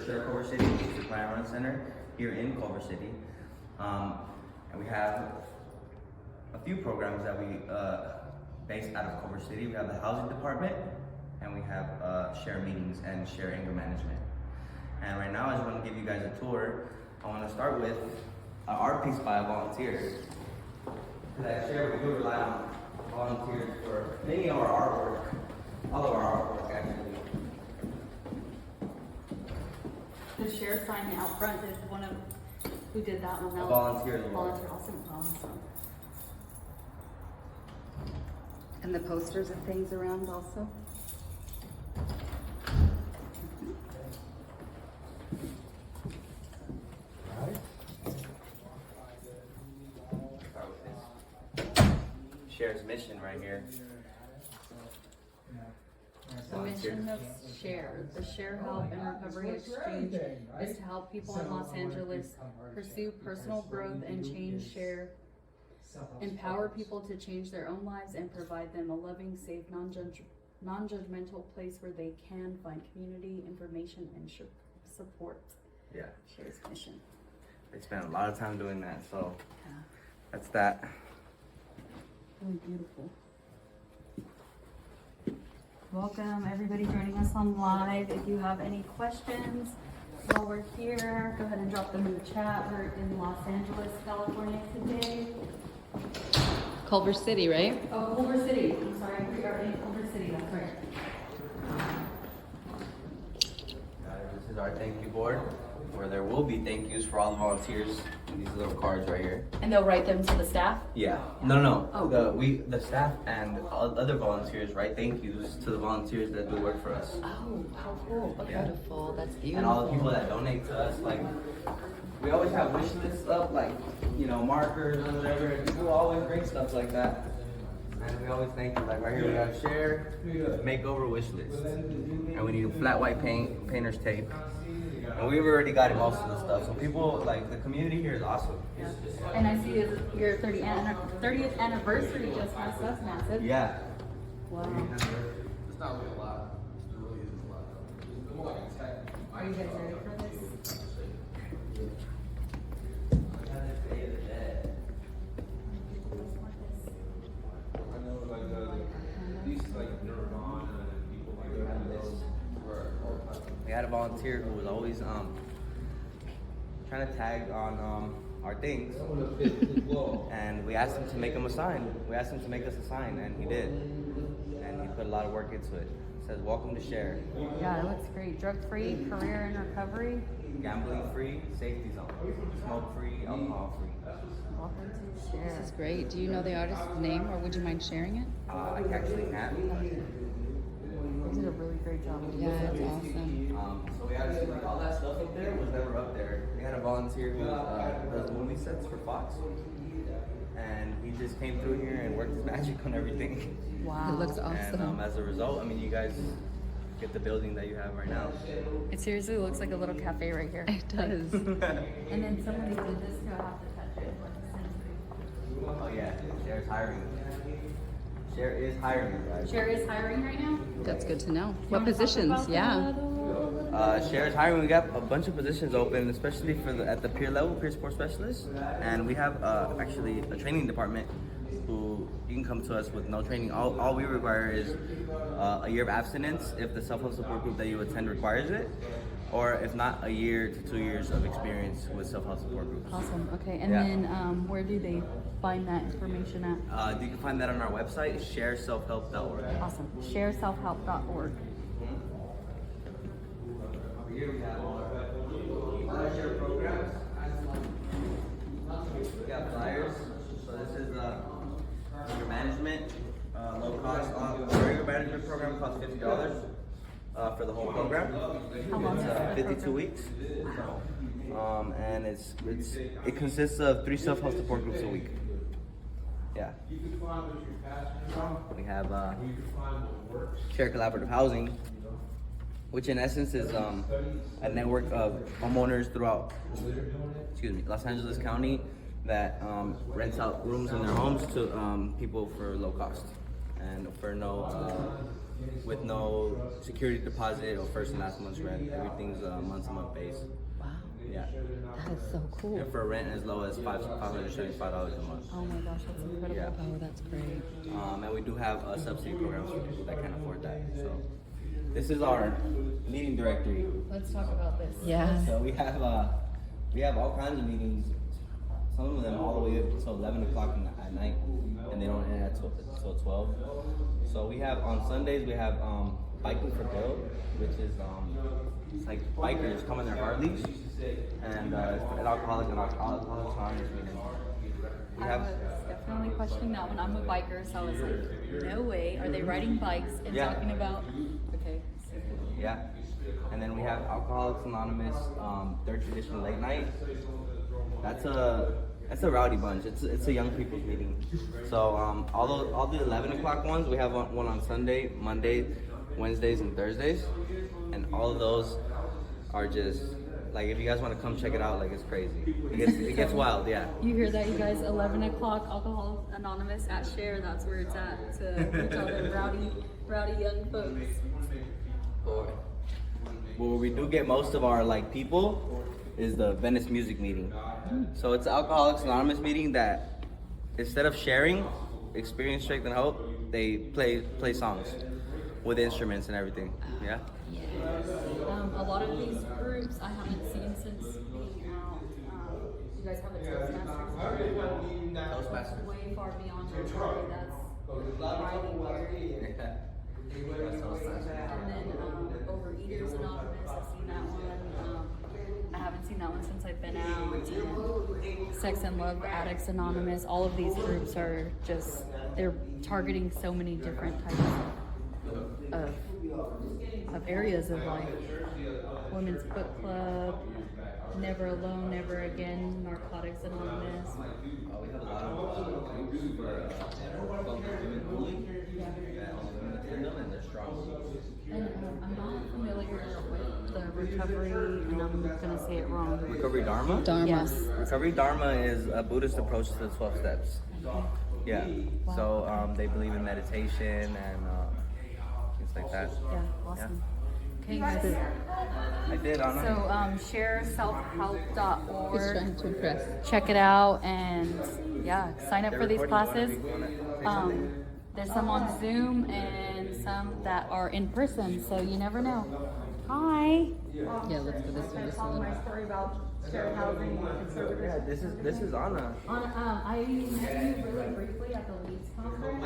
Share Culver City, which is the Client Run Center here in Culver City. And we have a few programs that we based out of Culver City. We have the housing department, and we have share meetings and share anger management. And right now I just want to give you guys a tour. I want to start with an art piece by a volunteer. Because at Share, we do rely on volunteers for many of our artwork, all of our artwork actually. The share sign out front is one of, who did that one? A volunteer as well. Volunteer, awesome. And the posters and things around also? Share's mission right here. The mission of SHARE, the Share Help and Recovery Exchange, is to help people in Los Angeles pursue personal growth and change, share, empower people to change their own lives, and provide them a loving, safe, non-judgmental place where they can find community, information, and support. Yeah. SHARE's mission. They spend a lot of time doing that, so Yeah. that's that. Really beautiful. Welcome everybody joining us on live. If you have any questions while we're here, go ahead and drop them in the chat. We're in Los Angeles, California today. Culver City, right? Oh, Culver City. I'm sorry, we are in Culver City, that's right. This is our thank you board, where there will be thank yous for all the volunteers. These little cards right here. And they'll write them to the staff? Yeah. No. Oh. The staff and other volunteers write thank yous to the volunteers that do work for us. Oh, how cool. Yeah. Beautiful. That's beautiful. And all the people that donate to us, like, we always have wish lists up, like, markers or whatever, and people always bring stuff like that. And we always thank you, like right here we have share, makeover wish list. And we need flat white paint, painter's tape. And we've already got most of the stuff. So people, like, the community here is awesome. And I see your 30th anniversary just passed. That's massive. Yeah. Wow. It's not really a lot. It really isn't a lot. It's more like a tech. Are you guys ready for this? I know, like, these, like, Nirvana and people like that. Those were all kinds of. We had a volunteer who was always trying to tag on our things, and we asked him to make him a sign. We asked him to make us a sign, and he did. And he put a lot of work into it. It says, "Welcome to Share. Yeah, it looks great. Drug-free, career and recovery. Gambling-free, safety zone. Smoke-free, alcohol-free." Welcome to Share. This is great. Do you know the artist's name, or would you mind sharing it? I actually can't. You did a really great job. Yeah, that's awesome. So we actually, like, all that stuff up there was never up there. We had a volunteer who does movie sets for Fox, and he just came through here and worked his magic on everything. Wow. It looks awesome. And as a result, I mean, you guys get the building that you have right now. It seriously looks like a little cafe right here. It does. And then somebody did this too. I have to touch it. Oh yeah, Share's hiring. Share is hiring, guys. Share is hiring right now? That's good to know. You What wanna talk positions? about Yeah. that? Share is hiring. We got a bunch of positions open, especially for at the peer level, peer support specialist. And we have actually a training department who you can come to us with no training. All we require is a year of abstinence if the self-help support group that you attend requires it, or if not, a year to 2 years of experience with self-help support groups. Awesome. Okay. And Yeah. then where do they find that information at? You can find that on our website, shareselfhelp.org. Awesome. Shareselfhelp.org. Over here we have our share programs. We got flyers. So this is your management, low cost. Our regular management program costs $50 for the whole program. How long is that 52 program? weeks. And it consists of 3 self-help support groups a week. Yeah. We have Share Collaborative Housing, which in essence is a network of homeowners throughout, Los Angeles County that rents out rooms in their homes to people for low cost and for no with no security deposit or first and last month's rent. Everything's month-to-month base. Wow, Yeah. that is so cool. And for rent as low as $575 a month. Oh my gosh, that's incredible. Yeah. Oh, that's great. And we do have subsidy programs for people that can't afford that. So this is our meeting directory. Let's talk about this. Yeah. So we have all kinds of meetings. Some of them all the way up until 11 o'clock at night, and they don't end until 12. So we have on Sundays we have biking for Bill, which is it's like bikers come on their Harleys, and an alcoholic and alcoholics meeting. We I have was definitely questioning that one. I'm a biker, so I was like, no way. Are they riding bikes and Yeah. talking about? Okay. yeah, and then we have Alcoholics Anonymous, third tradition late night. That's a rowdy bunch. It's a young people's meeting. So all the 11 o'clock ones, we have one on Sunday, Monday, Wednesdays, and Thursdays, and all of those are just like, if you guys want to come check it out, like, it's crazy. It gets wild, yeah. You hear that, you guys? 11 o'clock, Alcohol Anonymous at Share. That's where it's at to reach all the rowdy young folks. Where we do get most of our like people is the Venice music meeting. So it's an Alcoholics Anonymous meeting that instead of sharing experience, strength, and hope, they play songs with instruments and everything. Yeah. A lot of these groups I haven't seen since being out. You guys have a Toastmasters? Way far beyond your party. That's highly weird. And then Overeaters Anonymous, I've seen that one. I haven't seen that one since I've been out. And Sex and Love Addicts Anonymous. All of these groups are just, they're targeting so many different types of areas of life. Women's Book Club, Never Alone, Never Again, Narcotics Anonymous. We have a lot of groups for women only. And they're strong. And I'm not familiar with the recovery, and I'm gonna say it wrong. Recovery Dharma? Yes. Recovery Dharma is a Buddhist approach to the 12 steps. Yeah. Wow. So they believe in meditation and things like that. Yeah, awesome. Okay, guys. I did, Anna. So shareselfhelp.org. He's trying to impress. Check it out and yeah, sign up for these classes. There's some on Zoom and some that are in person, so you never know. Hi. Yeah, let's go this way. This Telling one. my story about shared housing and conservative. Yeah, this is Anna. I met you really briefly at the Leeds conference.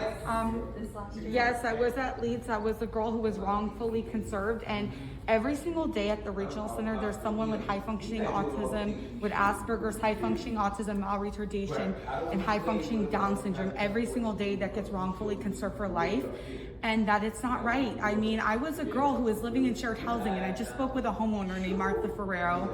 This last year. Yes, I was at Leeds. I was a girl who was wrongfully conserved, and every single day at the regional center, there's someone with high functioning autism, with Asperger's, high functioning autism, malretardation, and high functioning Down syndrome. Every single day that gets wrongfully conserved for life, and that it's not right. I mean, I was a girl who was living in shared housing, and I just spoke with a homeowner named Martha Ferrero,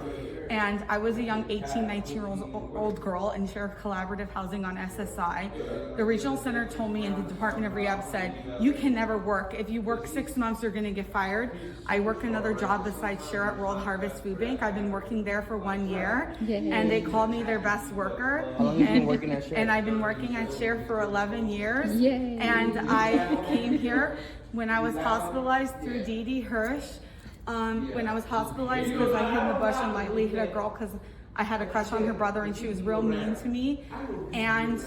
and I was a young 18, 19-year-old girl in shared collaborative housing on SSI. The regional center told me, and the Department of Rehab said, you can never work. If you work 6 months, you're gonna get fired. I work another job besides Share at World Harvest Food Bank. I've been working there for 1 year, and they called me their best worker. How long have you been working at Share? And I've been working at Share for 11 years. Yay. And I came here when I was hospitalized through Dee Dee Hirsch. When I was hospitalized because I hid in the bush and lightly hit a girl because I had a crush on her brother and she was real mean to me. And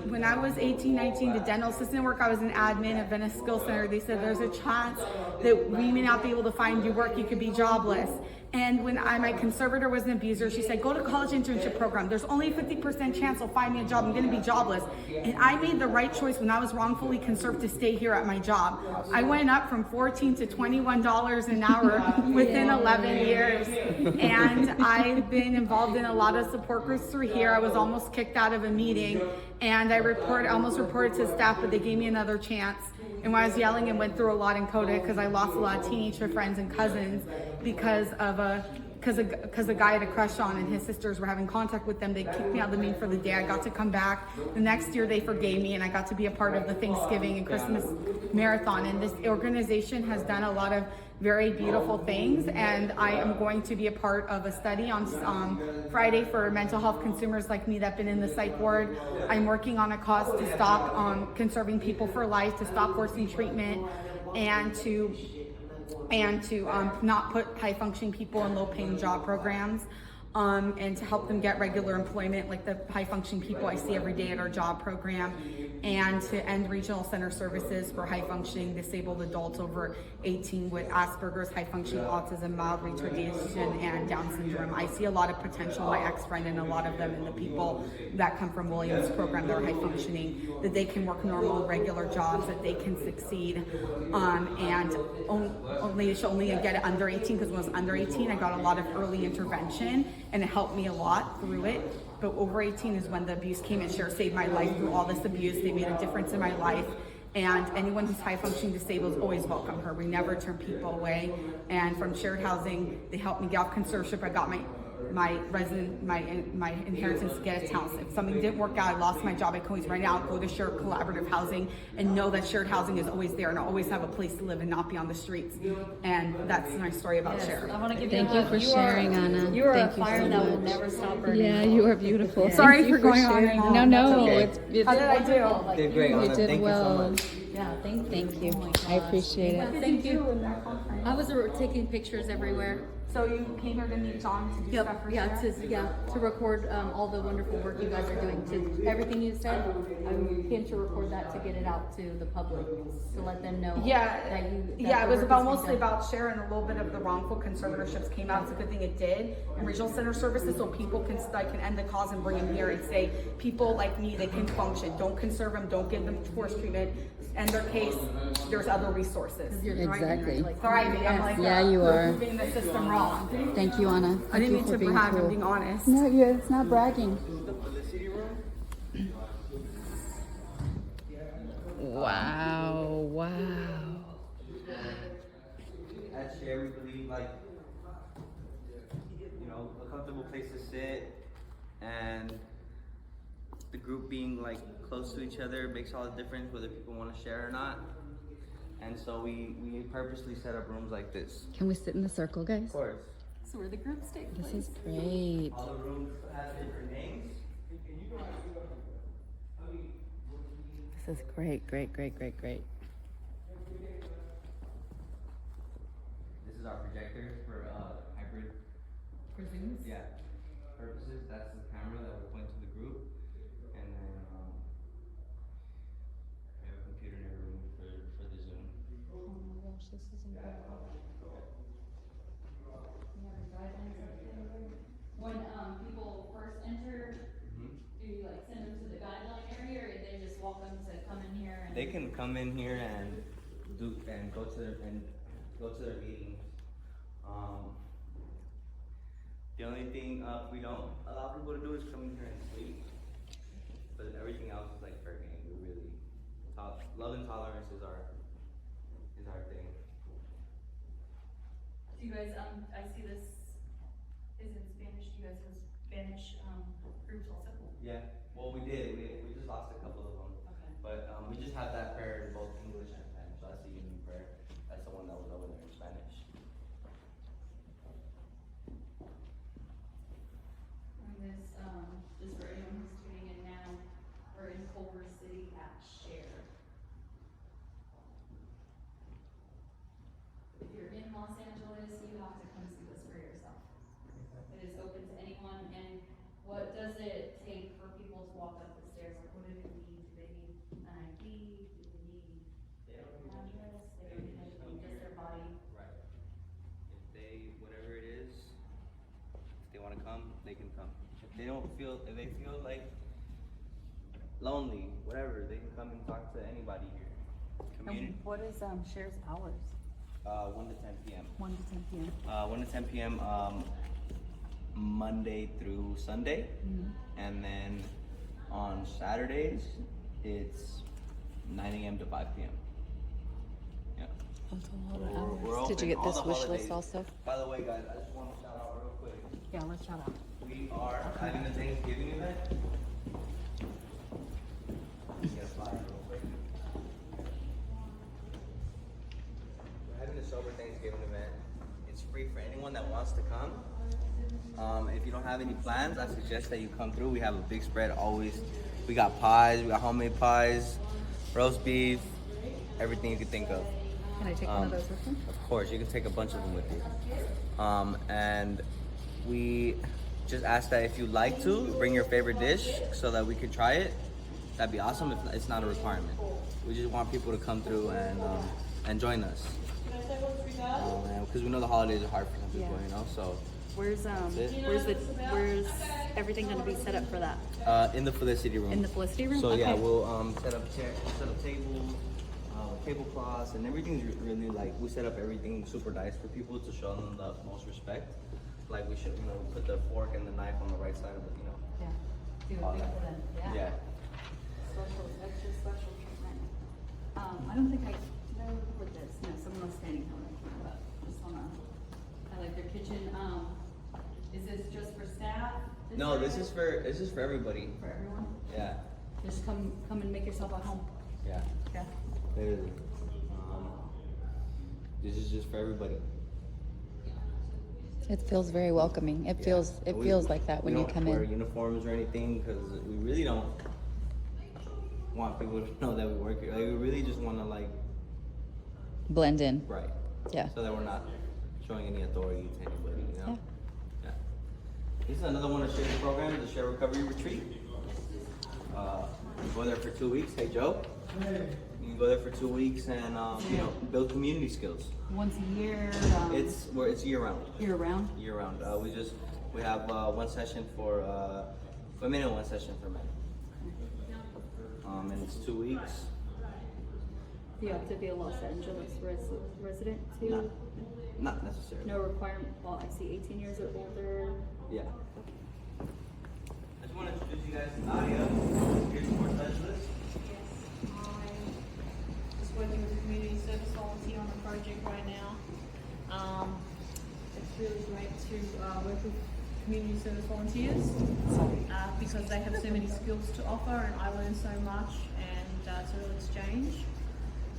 when I was 18, 19, the dental assistant work, I was an admin at Venice Skill Center. They said there's a chance that we may not be able to find you work, you could be jobless. And when my conservator was an abuser, she said, go to college internship program. There's only a 50% chance they'll find me a job. I'm gonna be jobless. And I made the right choice when I was wrongfully conserved to stay here at my job. I went up from $14 to $21 an hour within 11 years. And I've been involved in a lot of support groups through here. I was almost kicked out of a meeting, and I almost reported to staff, but they gave me another chance. And when I was yelling and went through a lot in Coda, because I lost a lot of teenager friends and cousins because a guy had a crush on, and his sisters were having contact with them. They kicked me out of the meeting for the day. I got to come back. The next year they forgave me, and I got to be a part of the Thanksgiving and Christmas marathon. And this organization has done a lot of very beautiful things, and I am going to be a part of a study on Friday for mental health consumers like me that've been in the psych ward. I'm working on a cause to stop conserving people for life, to stop forcing treatment. and to not put high functioning people in low paying job programs, and to help them get regular employment, like the high functioning people I see every day at our job program, and to end regional center services for high functioning disabled adults over 18 with Asperger's, high functioning autism, mild retardation, and Down syndrome. I see a lot of potential, my ex-friend and a lot of them, and the people that come from Williams program that are high functioning, that they can work normal, regular jobs, that they can succeed, and only get it under 18, because when I was under 18, I got a lot of early intervention, and it helped me a lot through it. But over 18 is when the abuse came, and Cher saved my life through all this abuse. They made a difference in my life. And anyone who's high functioning disabled is always welcome her. We never turn people away. And from shared housing, they helped me get off conservatorship. I got my inheritance to get a house. If something didn't work out, I lost my job, I can always right now go to shared collaborative housing and know that shared housing is always there, and I always have a place to live and not be on the streets. And that's my story about Cher. I want to give Thank you for sharing, Anna. You are Thank a you fire so that will much. never stop burning. Yeah, you are beautiful. Sorry Thank you for going on and sharing. on. No, no, Okay. How did I do? Like, Did great, You Anna. did Thank well. you so much. Yeah, Thank you. Oh my I gosh. appreciate it. Thank you. I was taking pictures everywhere. So you came here to meet John to do stuff for Cher? To record all the wonderful work you guys are doing. To everything you said, I came to record that to get it out to the public, to let them know. that It the was work about is being mostly done. about Cher, and a little bit of the wrongful conservatorships came out. It's a good thing it did. And regional center services, so people can end the cause and bring them here and say, people like me, they can function. Don't conserve them. Don't give them forced treatment. End their case. There's other resources. You're thriving, Exactly. right? Sorry, I'm like, Yeah, you are. moving the system wrong. Thank you, Anna. I didn't mean Thank you to for being brag. I'm cool. being honest. No, it's not bragging. Wow, wow. At Share, we believe a comfortable place to sit, and the group being close to each other makes all the difference whether people want to share or not. And so we purposely set up rooms like this. Can we sit in the circle, guys? Of course. So where the groups take This place. is great. All the rooms have different names. This is great, great, great, great, great. This is our projector for hybrid. For Zooms? Yeah. Purposes. That's the camera that we point to the group, and then we have a computer in every room for the Zoom. Oh my gosh, this is incredible. When people first enter, do you send them to the guideline area, or they just walk them to come in here? And They can come in here and go to their meetings. The only thing we don't allow people to do is come in here and sleep. But everything else is fair game. We really love and tolerance is our thing. Do you guys, I see this is in Spanish. Do you guys have Spanish groups also? Yeah. Well, we did. We just lost a couple of them. Okay. But we just have that prayer in both English and Spanish. So that's the unique prayer. That's the one that was over there in Spanish. And this, just for anyone who's tuning in now, we're in Culver City at Share. If you're in Los Angeles, you have to come see this for yourself. It is open to anyone, and what does it take for people to walk up the stairs? What do they need? Do they need an ID? Do they need an address? They don't need anything, just their body. Right. Whatever it is, if they want to come, they can come. If they feel lonely, whatever, they can come and talk to anybody here. Community. What is Cher's hours? 1 to 10 p.m. 1 to 10 p.m. 1 to 10 p.m. Monday through Sunday, and then on Saturdays it's 9 a.m. to 5 p.m. Yeah. That's a lot of We're hours. Did you open get all this the wish holidays. list also? By the way, guys, I just want to shout out real quick. Yeah, let's shout out. We are having a Thanksgiving event. Get a flyer real quick. We're having a sober Thanksgiving event. It's free for anyone that wants to come. If you don't have any plans, I suggest that you come through. We have a big spread always. We got pies, we got homemade pies, roast beef, everything you could think of. Can I take one of those with me? Of course, you can take a bunch of them with you. And we just ask that if you'd like to, bring your favorite dish so that we could try it. That'd be awesome. If it's not a requirement. We just want people to come through and join us. Because we know the holidays are hard for some people, you know. So Where's everything gonna be set up for that? in the Felicity room. In the Felicity room? So yeah, Okay. we'll set up tables, tablecloths, and everything's really like we set up everything super nice for people to show them the most respect. Like we should, put the fork and the knife on the right side of it, Yeah. Do all a big that. for them. Yeah. Extra special treatment. I don't think I know with this. No, someone was standing on it, but just wanna highlight their kitchen. Is this just for staff? No, this is for everybody. For everyone? Yeah. Just come and make yourself at home. Yeah. Yeah. Literally. This is just for everybody. It feels very welcoming. It Yeah. feels like that when we you don't come wear in. uniforms or anything because we really don't want people to know that we work here. Like we really just want to Blend in. right. Yeah. So that we're not showing any authority to anybody, Yeah. This is another one of Share's programs, the Share Recovery Retreat. Go there for 2 weeks. Hey Joe. You can go there for 2 weeks and build community skills. Once a year. It's year round. Year round. Year round. We have one session for women and one session for men. And it's 2 weeks. Do you have to be a Los Angeles resident too? Not necessarily. No requirement. Well, I see 18 years or older. Yeah. I just want to introduce you guys to Nadia, peer support specialist. Yes, I'm just working with a community service volunteer on a project right now. It's really great to work with community service volunteers because they have so many skills to offer and I learn so much and it's a real exchange.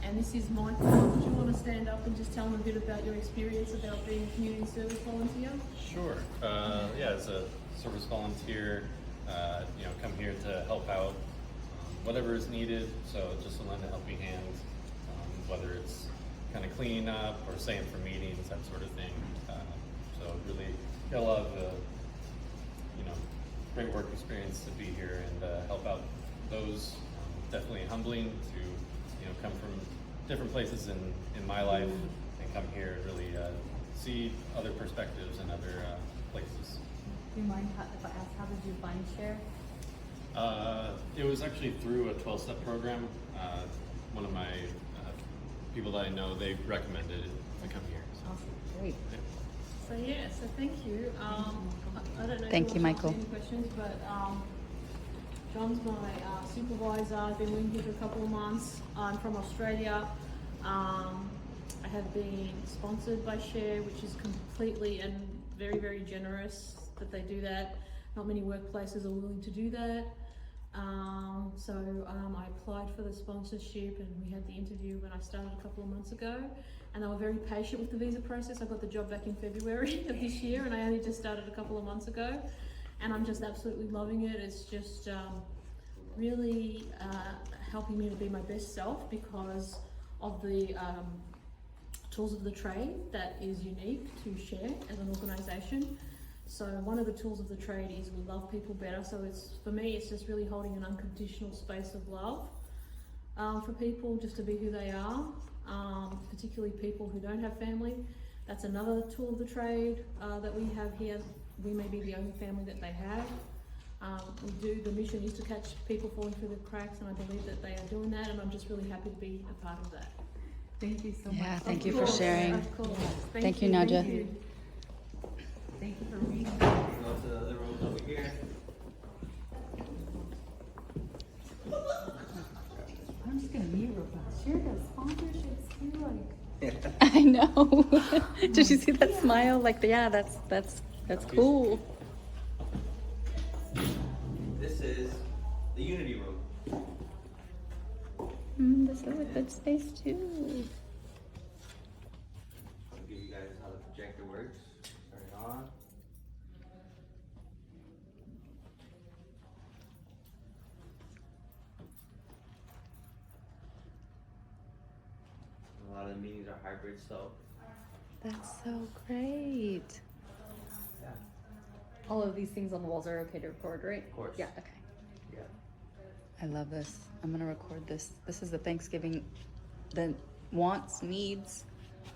And this is Michael. Do you want to stand up and just tell them a bit about your experience about being a community service volunteer? Sure. As a service volunteer, come here to help out whatever is needed. So just to lend a helping hand, whether it's kind of cleaning up or staying for meetings, that sort of thing. So really got a lot of great work experience to be here and help out those. Definitely humbling to come from different places in my life and come here and really see other perspectives and other places. Do you mind if I ask how did you find Share? It was actually through a 12-step program. One of my people that I know, they recommended it to come here. So. Awesome, great. Yeah. So thank you. I don't know Thank if you, you want to Michael. ask any questions, but John's my supervisor. I've been working here for a couple of months. I'm from Australia. I have been sponsored by Share, which is completely and very, very generous that they do that. Not many workplaces are willing to do that. So I applied for the sponsorship and we had the interview when I started a couple of months ago. And they were very patient with the visa process. I got the job back in February of this year and I only just started a couple of months ago. And I'm just absolutely loving it. It's just really helping me to be my best self because of the tools of the trade that is unique to Share as an organisation. So one of the tools of the trade is we love people better. So for me, it's just really holding an unconditional space of love for people just to be who they are, particularly people who don't have family. That's another tool of the trade that we have here. We may be the only family that they have. The mission is to catch people falling through the cracks, and I believe that they are doing that, and I'm just really happy to be a part of that. Thank you so Yeah, much. thank you Of for course, sharing. Of course. Thank you, Nadia. Thank you. Thank you for reading. Go to the other rooms over here. I'm just gonna mute real fast. Share does sponsorships too, like. I know. Did you see that smile? Like, yeah, that's cool. This is the Unity room. This is a good space too. I'll give you guys how the projector works. Turn it on. A lot of the meetings are hybrid, so That's so great. yeah, All of these things on the walls are okay to record, right? of course. Yeah, okay. Yeah. I love this. I'm gonna record this. This is the Thanksgiving, the wants, needs,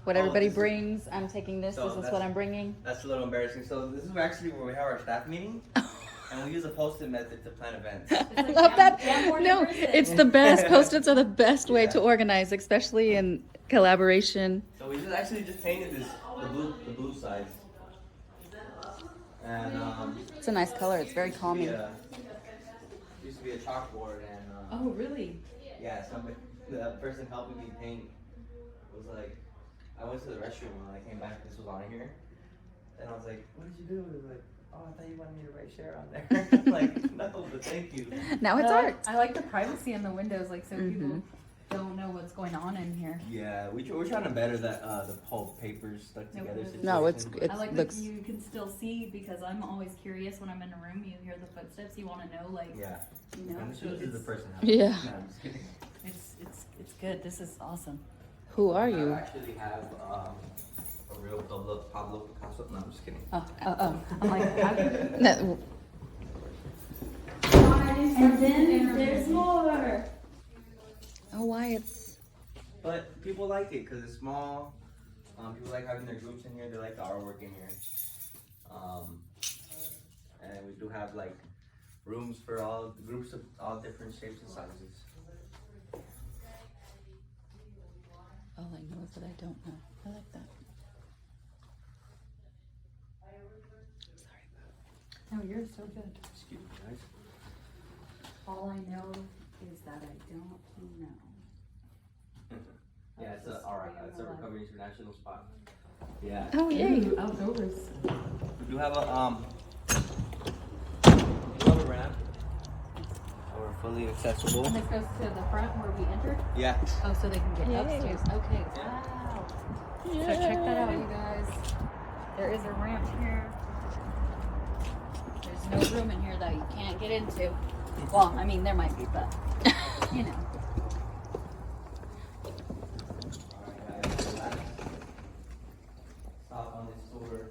what Oh, everybody this is- brings. I'm taking this. So This is that's- what I'm bringing. That's a little embarrassing. So this is actually where we have our staff meeting, and we use a post-it method to plan events. I love that. No, it's the best. Post-its are the best way to Yeah. organize, especially in collaboration. So we just painted this the blue sides, and It's a nice color. It's very calming. used to be a chalkboard, and Oh, really? yeah, the person helping me paint was like, I went to the restroom and when I came back, this was on here, and I was like, what did you do? It was like, oh, I thought you wanted me to write share on there. Like, no, but thank you. Now it's art. I like the privacy in the windows, like so people don't know what's going on in here. Yeah, we're trying to better that the whole papers stuck together situation. No, it I like looks. that you can still see because I'm always curious when I'm in a room. You hear the footsteps. You want to know, like, Yeah. you know. And So this is the it's, person. Yeah. No, I'm just kidding. it's good. This is awesome. Who are I you? actually have a real Pablo Picasso. No, I'm just kidding. Oh. I'm like, how do No, and then there's more. oh, why it's. But people like it because it's small. People like having their groups in here. They like the artwork in here. And we do have like rooms for all groups of all different shapes and sizes. All I know is that I don't know. I like that. Oh, you're so good. Excuse me, guys. All I know is that I don't know. Yeah, it's a Recovery International spot. Yeah. Oh, yay. Outdoors. We do have a ramp. We're fully accessible. And this goes to the front where we entered. Yeah. Oh, so they can get Yay. upstairs. Okay. Wow. So check that out, you guys. There is a ramp here. There's no room in here that you can't get into. Well, I mean, there might be, but you know. Stop on this tour.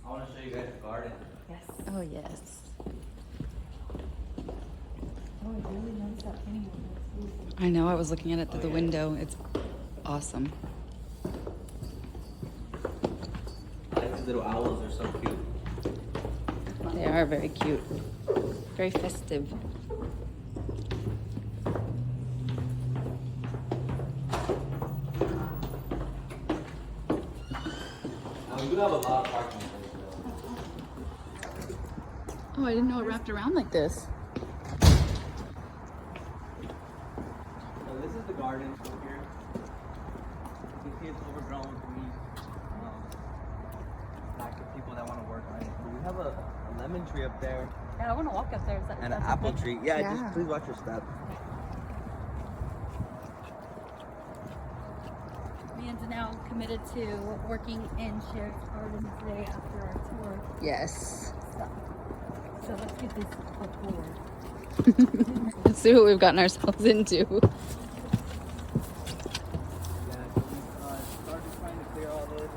I want to show you guys the garden. Yes. Oh, yes. Oh, I really noticed that painting. I know. I was looking at it through the window. It's awesome. These little owls are so cute. They are very cute. Very festive. We do have a lot of parking spaces. Oh, I didn't know it wrapped around like this. So this is the garden over here. You can see it's overgrown with weeds. Lack of people that want to work on it. But we have a lemon tree up there Yeah, I want to walk up there. Is that, and an that's apple okay? tree. Yeah, Yeah. just please watch your step. Leanne's now committed to working in Sheriff's Garden today after our tour. Yes. So let's get this before. Let's see what we've gotten ourselves into. Yeah, so we started trying to clear all this.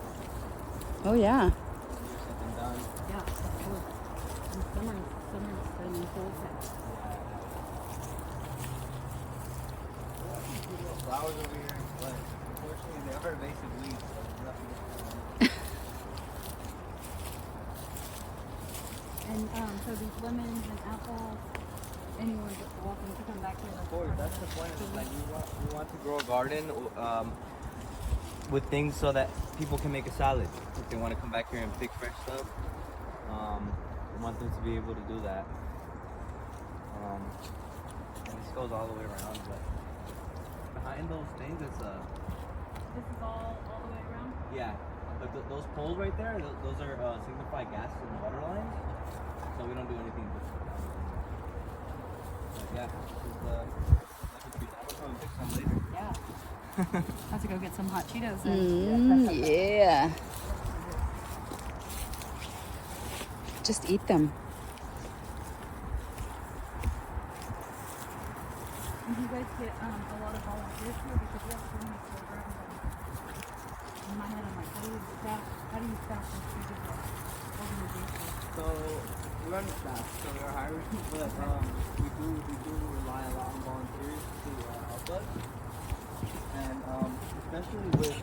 Oh, yeah. Get something done. Yeah, of course. And summer's been in full effect. Flowers over here, but unfortunately they are invasive weeds, so there's nothing we can do. And so these lemons and apples, anyone's welcome to come back here. Of course, that's the point. Is like we want to grow a garden with things so that people can make a salad. If they want to come back here and pick fresh stuff, we want them to be able to do that. And this goes all the way around, but behind those things, it's This is all the way around? yeah. But those poles right there, those are signify gas and water lines, so we don't do anything different. But yeah, this is I'm gonna pick some later. Yeah. I have to go get some hot Cheetos then. Yeah. Just eat them. And do you guys get a lot of volunteers here because we have so many programs? In my head, I'm like, how do you staff this big of an organization? So we're understaffed, so we're hiring, but we do rely a lot on volunteers to help us, and especially with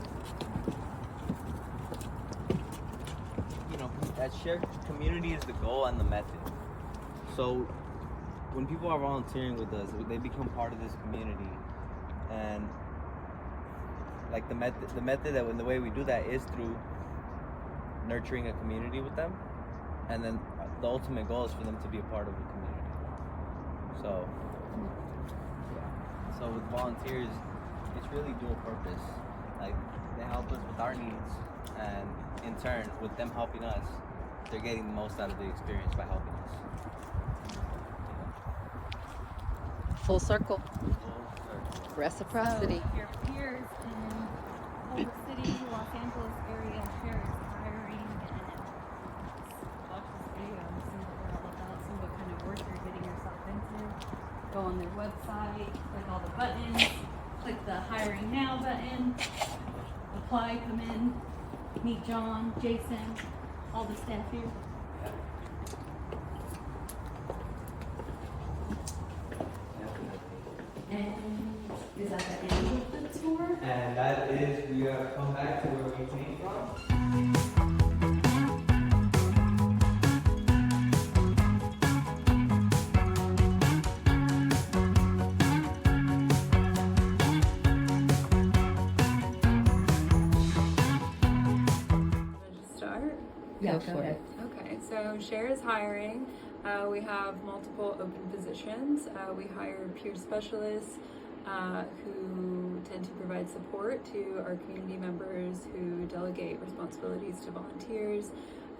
that shared community is the goal and the method. So when people are volunteering with us, they become part of this community, and like the method that the way we do that is through nurturing a community with them, and then the ultimate goal is for them to be a part of the community. So yeah. So with volunteers, it's really dual purpose. Like they help us with our needs, and in turn, with them helping us, they're getting the most out of the experience by helping us. Full circle. Reciprocity. Your peers in Culver City, Los Angeles area shares hiring, and watch this video and see what they're all about, see what kind of work you're getting yourself into. Go on their website, click all the buttons, click the hiring now button, apply, come in, meet John, Jason, all the staff here. And is that the end of the tour? And that is, we have come back to where we came from. Start? Yeah, go for it. Okay, so Share is hiring. We have multiple open positions. We hire peer specialists who tend to provide support to our community members who delegate responsibilities to volunteers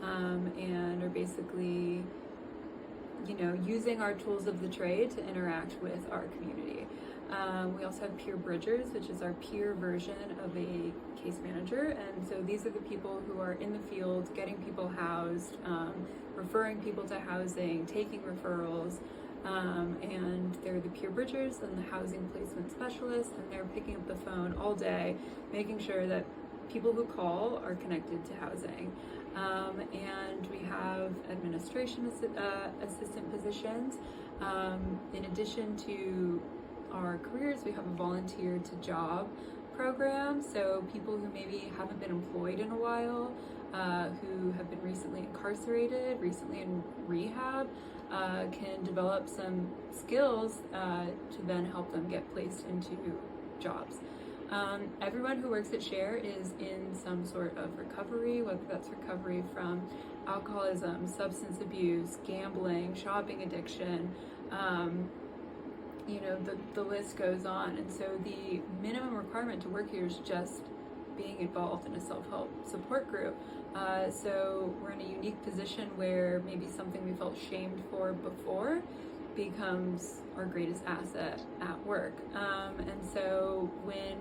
and are basically, using our tools of the trade to interact with our community. We also have peer bridgers, which is our peer version of a case manager. And so these are the people who are in the field, getting people housed, referring people to housing, taking referrals, and they're the peer bridgers and the housing placement specialists, and they're picking up the phone all day, making sure that people who call are connected to housing. And we have administration assistant positions. In addition to our careers, we have a volunteer to job program, so people who maybe haven't been employed in a while, who have been recently incarcerated, recently in rehab, can develop some skills to then help them get placed into jobs. Everyone who works at Share is in some sort of recovery, whether that's recovery from alcoholism, substance abuse, gambling, shopping addiction, the list goes on. And so the minimum requirement to work here is just being involved in a self-help support group. So we're in a unique position where maybe something we felt shamed for before becomes our greatest asset at work. And so when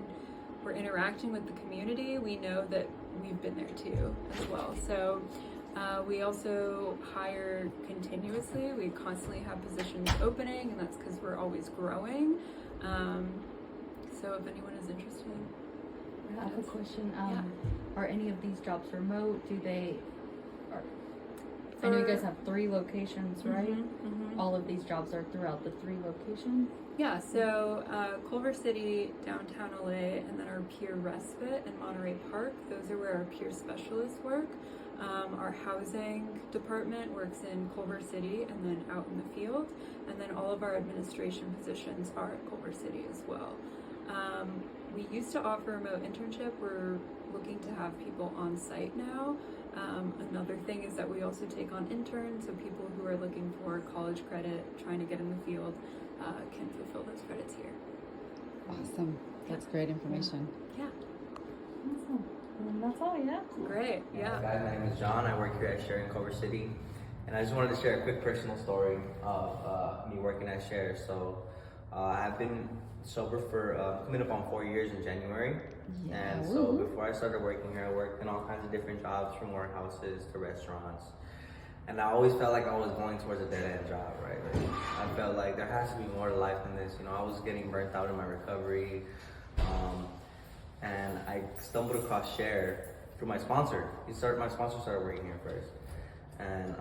we're interacting with the community, we know that we've been there too as well. So we also hire continuously. We constantly have positions opening, and that's because we're always growing. So if anyone is interested. I have a question. Are any of these jobs remote? I know you guys have 3 locations, right? Mm-hmm. All of these jobs are throughout the 3 locations? Yeah, so Culver City, downtown LA, and then our peer respite in Monterey Park. Those are where our peer specialists work. Our housing department works in Culver City and then out in the field. And then all of our administration positions are at Culver City as well. We used to offer remote internship. We're looking to have people on site now. Another thing is that we also take on interns, so people who are looking for college credit, trying to get in the field, can fulfill those credits here. Awesome. That's great information. Yeah. Awesome. And that's all, yeah? Great, yeah. Guys, my name is John. I work here at Share in Culver City. And I just wanted to share a quick personal story of me working at Share. So I've been sober for coming up on 4 years in January. Yeah. And so before I started working here, I worked in all kinds of different jobs, from warehouses to restaurants. And I always felt like I was going towards a dead-end job, right? Like, I felt like there has to be more to life than this. I was getting burnt out in my recovery. And I stumbled across Share through my sponsor. My sponsor started working here first. And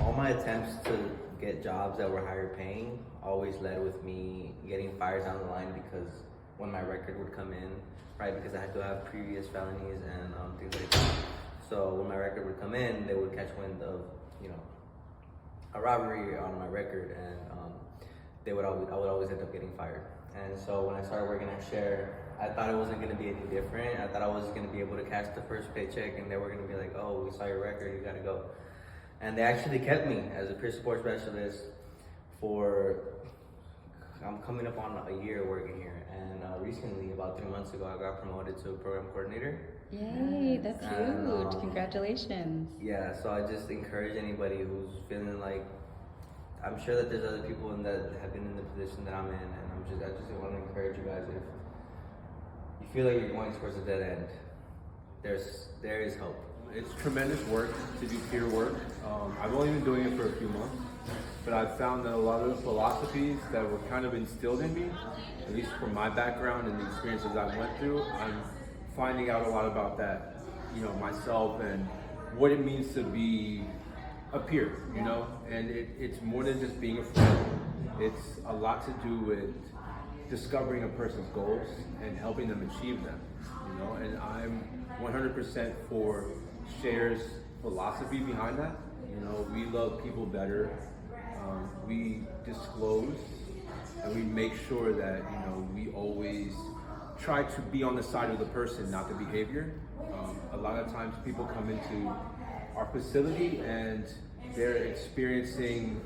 all my attempts to get jobs that were higher paying always led with me getting fired down the line because when my record would come in, right, because I had to have previous felonies and things like that. So when my record would come in, they would catch wind of, a robbery on my record, and I would always end up getting fired. And so when I started working at Share, I thought it wasn't going to be any different. I thought I was going to be able to catch the first paycheck, and they were going to be like, "Oh, we saw your record, you got to go." And they actually kept me as a peer support specialist I'm coming up on a year working here. And recently, about 3 months ago, I got promoted to a program coordinator. Yay, that's huge. Congratulations. Yeah, so I just encourage anybody who's feeling like, I'm sure that there's other people that have been in the position that I'm in, and I just want to encourage you guys, if you feel like you're going towards a dead end, there is hope. It's tremendous work to do peer work. I've only been doing it for a few months, but I've found that a lot of the philosophies that were kind of instilled in me, at least from my background and the experiences I went through, I'm finding out a lot about that, myself, and what it means to be a peer, and it's more than just being a friend. It's a lot to do with discovering a person's goals and helping them achieve them, and I'm 100% for Share's philosophy behind that. We love people better. We disclose and we make sure that, we always try to be on the side of the person, not the behavior. A lot of times people come into our facility and they're experiencing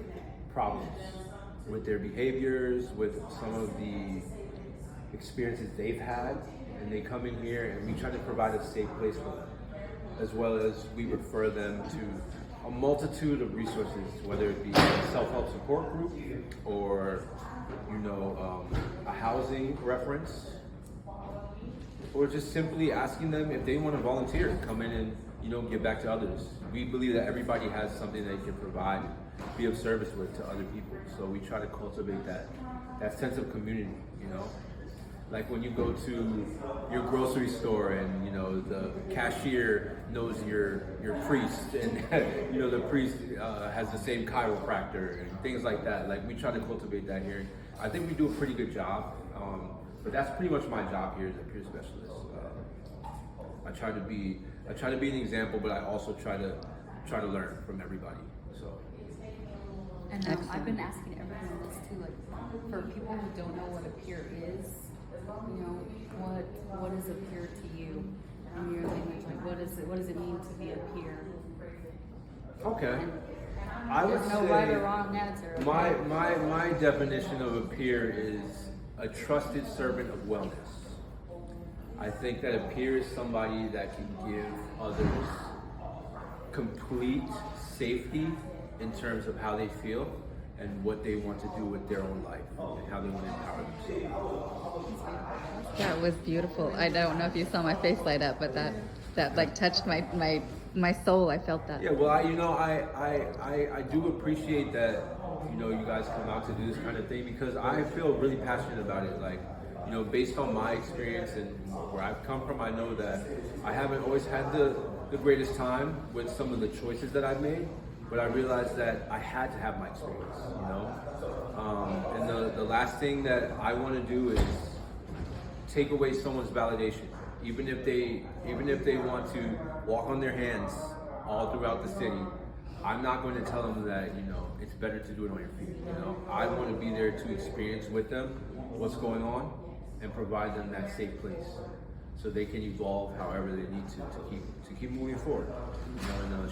problems with their behaviors, with some of the experiences they've had, and they come in here and we try to provide a safe place for them, as well as we refer them to a multitude of resources, whether it be a self-help support group or a housing reference, or just simply asking them if they want to volunteer, come in and give back to others. We believe that everybody has something they can provide, be of service with to other people. So we try to cultivate that sense of community. Like when you go to your grocery store and the cashier knows your priest, and the priest has the same chiropractor and things like that. Like we try to cultivate that here. I think we do a pretty good job. But that's pretty much my job here as a peer specialist. I try to be an example, but I also try to learn from everybody. So. And I've been asking everyone this too, like for people who don't know what a peer is, what is a peer to you? In your language, like what does it mean to be a peer? Okay. And I would there's no say right or wrong answer. Okay? my definition of a peer is a trusted servant of wellness. I think that a peer is somebody that can give others complete safety in terms of how they feel and what they want to do with their own life and how they want to empower themselves. That was beautiful. I don't know if you saw my face light up, but that like touched my soul. I felt that. Yeah, well, I do appreciate that, you guys come out to do this kind of thing, because I feel really passionate about it. Like, based on my experience and where I've come from, I know that I haven't always had the greatest time with some of the choices that I've made, but I realized that I had to have my experience, and the last thing that I want to do is take away someone's validation, even if they want to walk on their hands all throughout the city. I'm not going to tell them that, it's better to do it on your feet. I want to be there to experience with them what's going on and provide them that safe place so they can evolve however they need to keep moving forward. And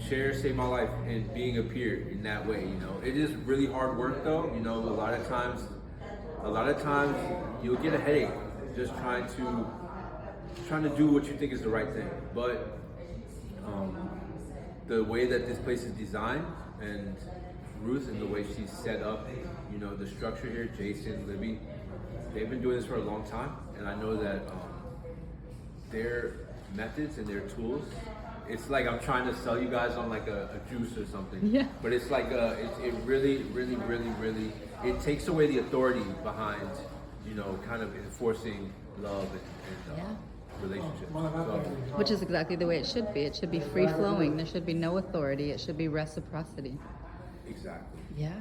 Share saved my life in being a peer in that way. It is really hard work though. A lot of times you'll get a headache just trying to do what you think is the right thing. But the way that this place is designed, and Ruth and the way she's set up, the structure here, Jason, Libby, they've been doing this for a long time, and I know that their methods and their tools it's like I'm trying to sell you guys on like a juice or something. Yeah. But it's like it really, it takes away the authority behind, you know, kind of enforcing love and relationships. So, Which is exactly the way it should be. It should be free flowing. There should be no authority. It should be reciprocity. exactly. Yeah.